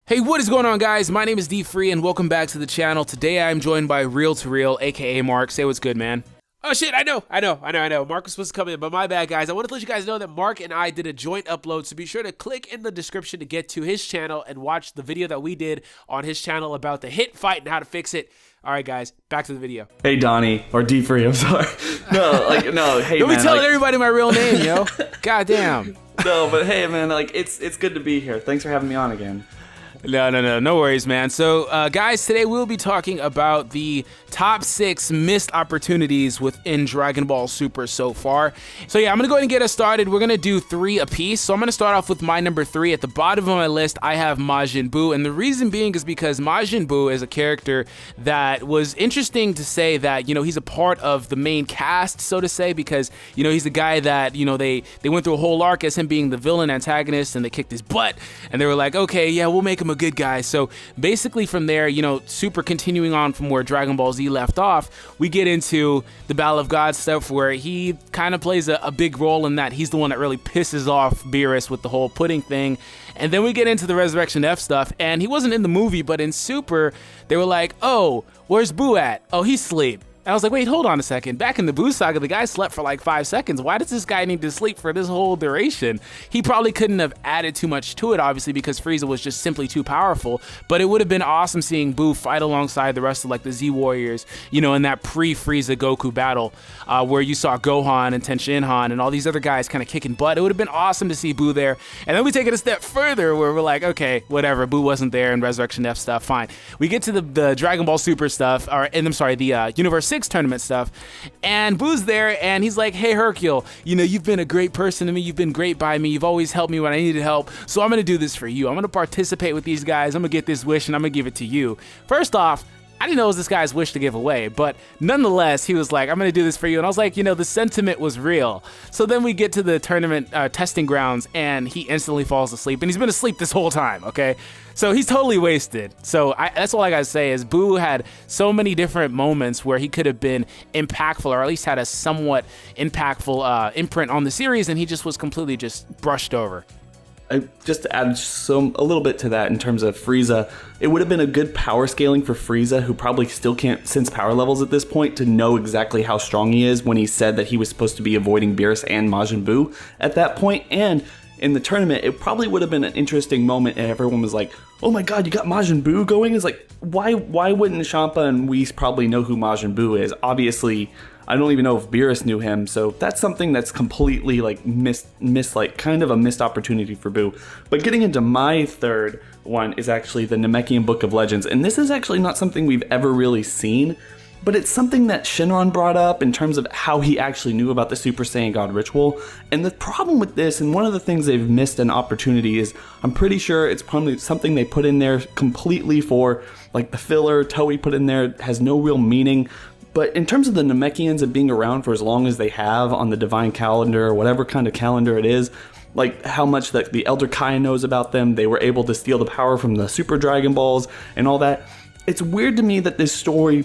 Hey, what is going on, guys? My name is DFree, and welcome back to the channel. Today, I'm joined by Real to Real, aka Mark. Say what's good, man. Oh shit, I know. Mark was supposed to come in, but my bad, guys. I wanted to let you guys know that Mark and I did a joint upload, so be sure to click in the description to get to his channel and watch the video that we did on his channel about the hit fight and how to fix it. All right, guys, back to the video. Hey, Donnie, or D-Free, I'm sorry. No, hey, Don't man. be telling everybody my real name, yo. Goddamn. No, but hey, man, it's good to be here. Thanks for having me on again. No worries, man. So, guys, today we'll be talking about the top 6 missed opportunities within Dragon Ball Super so far. So, yeah, I'm going to go ahead and get us started. We're going to do 3 apiece. So, I'm going to start off with my number 3. At the bottom of my list, I have Majin Buu. And the reason being is because Majin Buu is a character that was interesting to say that, you know, he's a part of the main cast, so to say, because, you know, he's the guy that, you know, they went through a whole arc as him being the villain antagonist and they kicked his butt. And they were like, okay, yeah, we'll make him a good guy. So basically from there, you know, Super continuing on from where Dragon Ball Z left off, we get into the Battle of God stuff where he kind of plays a big role in that. He's the one that really pisses off Beerus with the whole pudding thing. And then we get into the Resurrection F stuff, and he wasn't in the movie, but in Super, they were like, oh, where's Buu at? Oh, he's asleep. I was like, wait, hold on a second. Back in the Buu saga, the guy slept for like 5 seconds. Why does this guy need to sleep for this whole duration? He probably couldn't have added too much to it, obviously, because Frieza was just simply too powerful. But it would have been awesome seeing Buu fight alongside the rest of like the Z Warriors, you know, in that pre-Frieza Goku battle, where you saw Gohan and Tenshinhan and all these other guys kind of kicking butt. It would have been awesome to see Buu there. And then we take it a step further where we're like, okay, whatever, Buu wasn't there in Resurrection F stuff, fine. We get to the Dragon Ball Super stuff, the Universe 6 tournament stuff. And Boo's there, and he's like, hey, Hercule, you know, you've been a great person to me. You've been great by me. You've always helped me when I needed help. So I'm going to do this for you. I'm going to participate with these guys. I'm going to get this wish, and I'm going to give it to you. First off, I didn't know it was this guy's wish to give away, but nonetheless, he was like, I'm going to do this for you. And I was like, you know, the sentiment was real. So then we get to the tournament testing grounds, and he instantly falls asleep, and he's been asleep this whole time, okay? So he's totally wasted. So that's all I got to say is Buu had so many different moments where he could have been impactful, or at least had a somewhat impactful imprint on the series, and he just was completely just brushed over. Just to add a little bit to that in terms of Frieza, it would have been a good power scaling for Frieza, who probably still can't sense power levels at this point, to know exactly how strong he is when he said that he was supposed to be avoiding Beerus and Majin Buu at that point. And in the tournament, it probably would have been an interesting moment and everyone was like, oh my god, you got Majin Buu going? It's like, why wouldn't Champa and Whis probably know who Majin Buu is? Obviously, I don't even know if Beerus knew him, so that's something that's completely like kind of a missed opportunity for Buu. But getting into my third one is actually the Namekian Book of Legends, and this is actually not something we've ever really seen, but it's something that Shinron brought up in terms of how he actually knew about the Super Saiyan God ritual. And the problem with this, and one of the things they've missed an opportunity is, I'm pretty sure it's probably something they put in there completely for like the filler Toei put in there, has no real meaning. But in terms of the Namekians and being around for as long as they have on the divine calendar or whatever kind of calendar it is, like how much that the Elder Kai knows about them, they were able to steal the power from the Super Dragon Balls and all that. It's weird to me that this story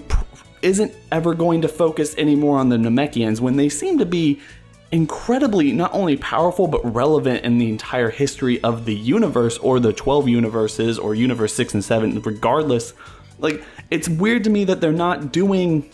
isn't ever going to focus anymore on the Namekians when they seem to be incredibly not only powerful but relevant in the entire history of the universe, or the 12 universes, or Universe 6 and 7, regardless. Like, it's weird to me that they're not doing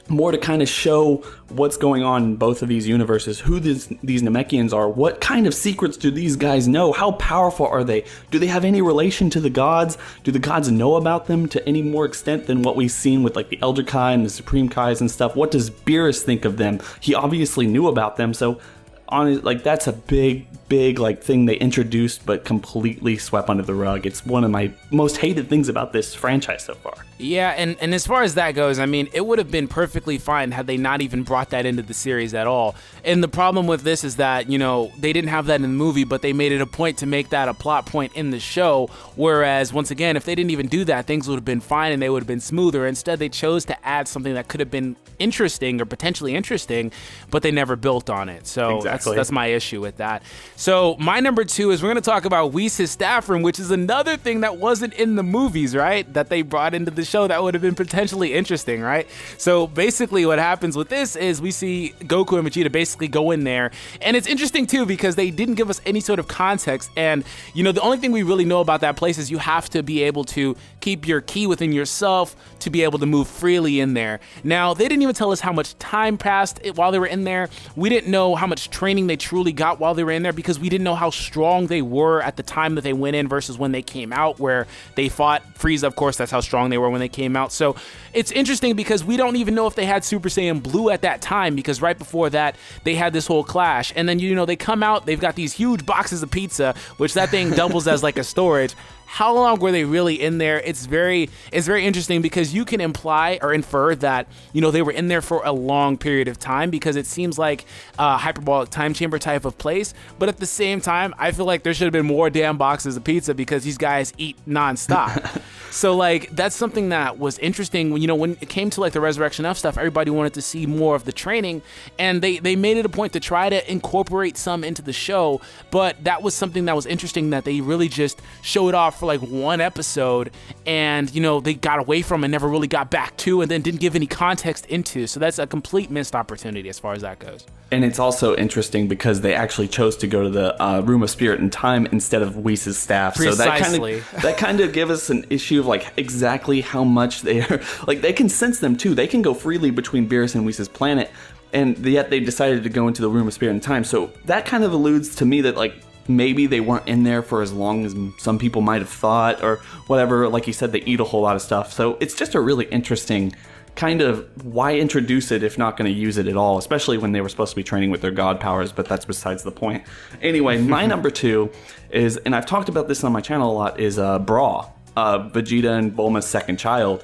more to kind of show what's going on in both of these universes, who these Namekians are, what kind of secrets do these guys know, how powerful are they, do they have any relation to the gods, do the gods know about them to any more extent than what we've seen with like the Elder Kai and the Supreme Kais and stuff. What does Beerus think of them? He obviously knew about them, so that's a big like thing they introduced but completely swept under the rug. It's one of my most hated things about this franchise so far. Yeah, and as far as that goes, I mean, it would have been perfectly fine had they not even brought that into the series at all. And the problem with this is that, you know, they didn't have that in the movie, but they made it a point to make that a plot point in the show. Whereas, once again, if they didn't even do that, things would have been fine and they would have been smoother. Instead, they chose to add something that could have been interesting or potentially interesting, but they never built on it. So exactly. That's my issue with that. So my number 2 is we're going to talk about Whis' staff room, which is another thing that wasn't in the movies, right? That they brought into the show that would have been potentially interesting, right? So basically what happens with this is we see Goku and Vegeta basically go in there. And it's interesting too because they didn't give us any sort of context. And, the only thing we really know about that place is you have to be able to keep your ki within yourself to be able to move freely in there. Now, they didn't even tell us how much time passed while they were in there. We didn't know how much training they truly got while they were in there because we didn't know how strong they were at the time that they went in versus when they came out, where they fought Frieza. Of course, that's how strong they were when they came out. So it's interesting because we don't even know if they had Super Saiyan Blue at that time, because right before that, they had this whole clash. And then, they come out, they've got these huge boxes of pizza, which that thing doubles as like a storage. How long were they really in there? It's very interesting because you can imply or infer that, they were in there for a long period of time because it seems like a hyperbolic time chamber type of place. But at the same time, I feel like there should have been more damn boxes of pizza because these guys eat nonstop. So that's something that was interesting. When it came to like the Resurrection F stuff, everybody wanted to see more of the training, and they made it a point to try to incorporate some into the show. But that was something that was interesting that they really just showed off for like one episode, and they got away from and never really got back to, and then didn't give any context into. So that's a complete missed opportunity as far as that goes. And it's also interesting because they actually chose to go to the Room of Spirit and Time instead of Whis' staff. Precisely. So that kind of gives us an issue of like exactly how much they are. Like they can sense them too. They can go freely between Beerus and Whis' planet, and yet they decided to go into the Room of Spirit and Time. So that kind of alludes to me that like maybe they weren't in there for as long as some people might have thought or whatever. Like you said, they eat a whole lot of stuff. So it's just a really interesting kind of why introduce it if not going to use it at all, especially when they were supposed to be training with their god powers, but that's besides the point. Anyway, my number 2 is, and I've talked about this on my channel a lot, is Bra, Vegeta and Bulma's second child.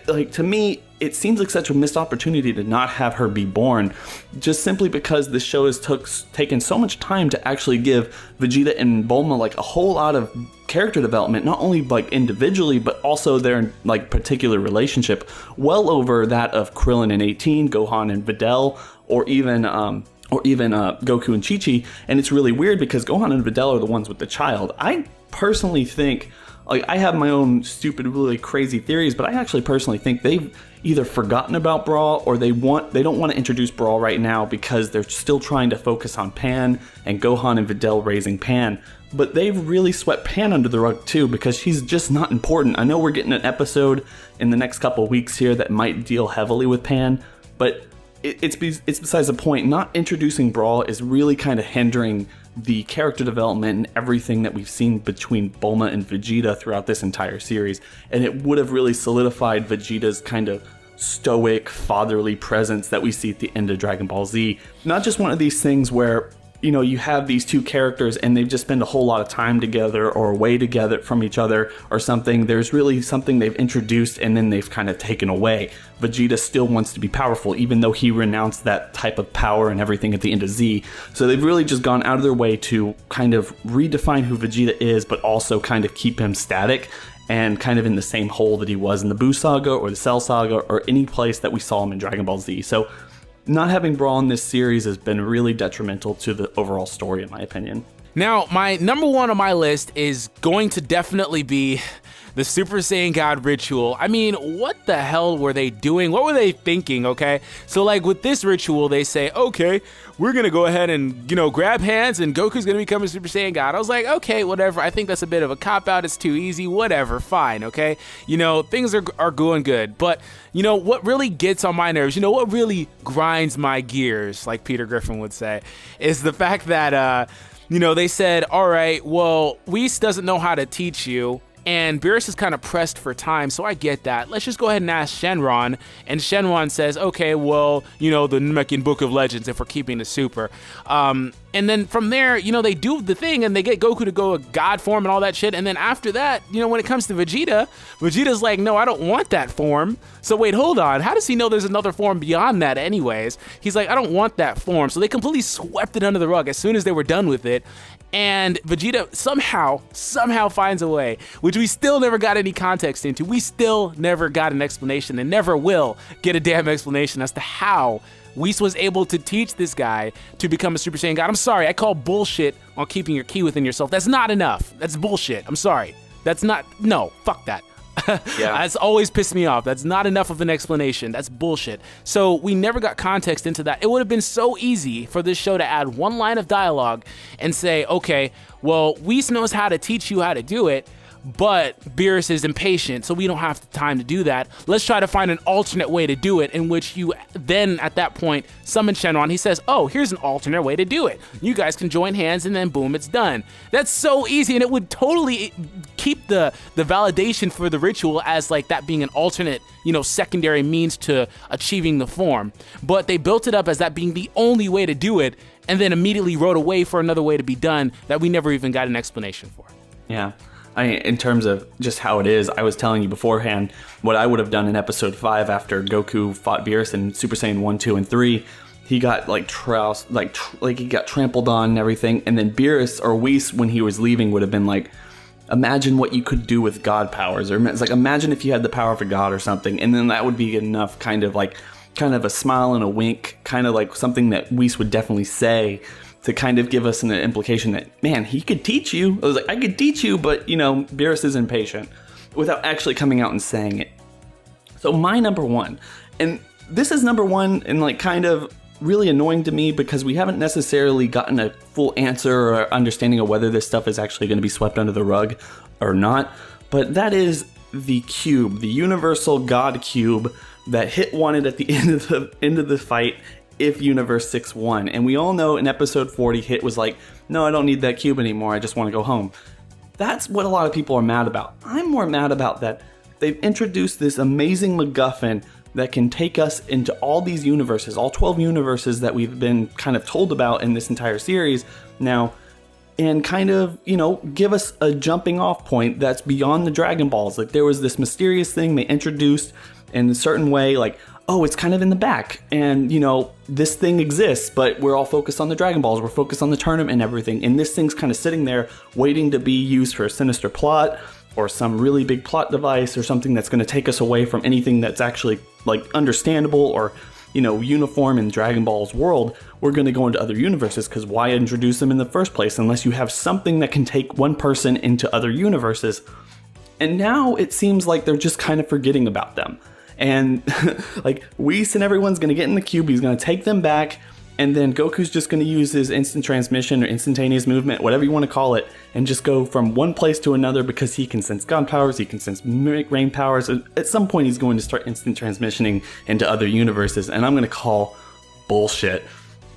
To me, it seems like such a missed opportunity to not have her be born, just simply because the show has taken so much time to actually give Vegeta and Bulma like a whole lot of character development, not only like individually, but also their like particular relationship, well over that of Krillin and 18, Gohan and Videl, or even Goku and Chi-Chi. And it's really weird because Gohan and Videl are the ones with the child. I personally think, like, I have my own stupid, really crazy theories, but I actually personally think they've either forgotten about Brawl or they don't want to introduce Brawl right now because they're still trying to focus on Pan and Gohan and Videl raising Pan. But they've really swept Pan under the rug too because she's just not important. I know we're getting an episode in the next couple weeks here that might deal heavily with Pan, but it's besides the point. Not introducing Brawl is really kind of hindering the character development and everything that we've seen between Bulma and Vegeta throughout this entire series. And it would have really solidified Vegeta's kind of stoic, fatherly presence that we see at the end of Dragon Ball Z. Not just one of these things where, you have these two characters and they just spend a whole lot of time together or away together from each other or something. There's really something they've introduced and then they've kind of taken away. Vegeta still wants to be powerful, even though he renounced that type of power and everything at the end of Z. So they've really just gone out of their way to kind of redefine who Vegeta is, but also kind of keep him static and kind of in the same hole that he was in the Buu Saga or the Cell Saga or any place that we saw him in Dragon Ball Z. So not having Brawl in this series has been really detrimental to the overall story, in my opinion. Now, my number 1 on my list is going to definitely be the Super Saiyan God ritual. I mean, what the hell were they doing? What were they thinking, okay? So, like, with this ritual, they say, okay, we're going to go ahead and, grab hands and Goku's going to become a Super Saiyan God. I was like, okay, whatever. I think that's a bit of a cop-out. It's too easy. Whatever. Fine, okay? Things are going good. But, what really gets on my nerves, what really grinds my gears, like Peter Griffin would say, is the fact that, they said, all right, well, Whis doesn't know how to teach you. And Beerus is kind of pressed for time, so I get that. Let's just go ahead and ask Shenron. And Shenron says, okay, well, the Namekian Book of Legends, if we're keeping the super. And then from there, they do the thing and they get Goku to go a god form and all that shit. And then after that, when it comes to Vegeta, Vegeta's like, no, I don't want that form. So wait, hold on. How does he know there's another form beyond that anyways? He's like, I don't want that form. So they completely swept it under the rug as soon as they were done with it. And Vegeta somehow finds a way, which we still never got any context into. We still never got an explanation and never will get a damn explanation as to how Whis was able to teach this guy to become a Super Saiyan God. I'm sorry, I call bullshit on keeping your ki within yourself. That's not enough. That's bullshit. I'm sorry. No, fuck that. Yeah. That's always pissed me off. That's not enough of an explanation. That's bullshit. So we never got context into that. It would have been so easy for this show to add one line of dialogue and say, okay, well, Whis knows how to teach you how to do it, but Beerus is impatient, so we don't have the time to do that. Let's try to find an alternate way to do it, in which you then, at that point, summon Shenron. He says, oh, here's an alternate way to do it. You guys can join hands, and then boom, it's done. That's so easy, and it would totally keep the validation for the ritual as like that being an alternate, secondary means to achieving the form. But they built it up as that being the only way to do it, and then immediately wrote away for another way to be done that we never even got an explanation for. Yeah. In terms of just how it is, I was telling you beforehand what I would have done in episode 5 after Goku fought Beerus in Super Saiyan 1, 2, and 3. He got like he got trampled on and everything, and then Beerus or Whis, when he was leaving, would have been like, imagine what you could do with God powers, or it's like, imagine if you had the power of a god or something, and then that would be enough, kind of a smile and a wink, kind of like something that Whis would definitely say, to kind of give us an implication that, man, he could teach you. I was like, I could teach you, but, Beerus is impatient, without actually coming out and saying it. So my number one, and this is number one and like kind of really annoying to me because we haven't necessarily gotten a full answer or understanding of whether this stuff is actually going to be swept under the rug or not, but that is the cube, the universal God cube that Hit wanted at the end of the fight if Universe 6 won. And we all know in episode 40, Hit was like, no, I don't need that cube anymore, I just want to go home. That's what a lot of people are mad about. I'm more mad about that they've introduced this amazing MacGuffin that can take us into all these universes, all 12 universes that we've been kind of told about in this entire series now, and kind of, give us a jumping off point that's beyond the Dragon Balls. Like, there was this mysterious thing they introduced in a certain way, like, oh, it's kind of in the back, and, this thing exists, but we're all focused on the Dragon Balls, we're focused on the tournament and everything, and this thing's kind of sitting there waiting to be used for a sinister plot, or some really big plot device, or something that's going to take us away from anything that's actually, like, understandable, or, uniform in Dragon Ball's world. We're going to go into other universes, because why introduce them in the first place, unless you have something that can take one person into other universes? And now it seems like they're just kind of forgetting about them. And like, Whis and everyone's going to get in the cube, he's going to take them back, and then Goku's just going to use his instant transmission or instantaneous movement, whatever you want to call it, and just go from one place to another because he can sense God powers, he can sense rain powers. At some point he's going to start instant transmissioning into other universes, and I'm going to call bullshit.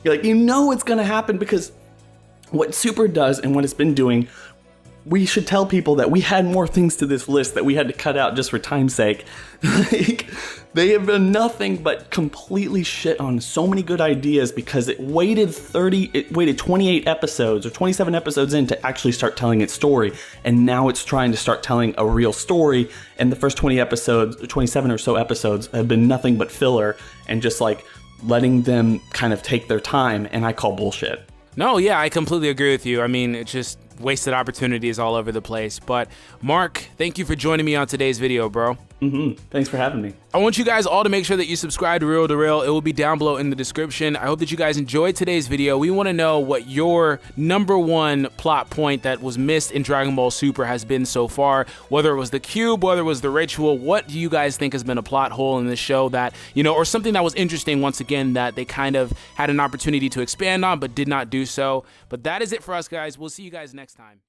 Like, it's going to happen, because what Super does and what it's been doing, we should tell people that we had more things to this list that we had to cut out just for time's sake. Like, they have been nothing but completely shit on so many good ideas because it waited 28 episodes or 27 episodes in to actually start telling its story, and now it's trying to start telling a real story, and the first 20 episodes, 27 or so episodes, have been nothing but filler and just like letting them kind of take their time, and I call bullshit. No, yeah, I completely agree with you. I mean, it's just wasted opportunities all over the place. But Mark, thank you for joining me on today's video, bro. Thanks for having me. I want you guys all to make sure that you subscribe to Real to Real. It will be down below in the description. I hope that you guys enjoyed today's video. We want to know what your number one plot point that was missed in Dragon Ball Super has been so far. Whether it was the cube, whether it was the ritual, what do you guys think has been a plot hole in this show that, or something that was interesting once again that they kind of had an opportunity to expand on but did not do so. But that is it for us, guys. We'll see you guys next time.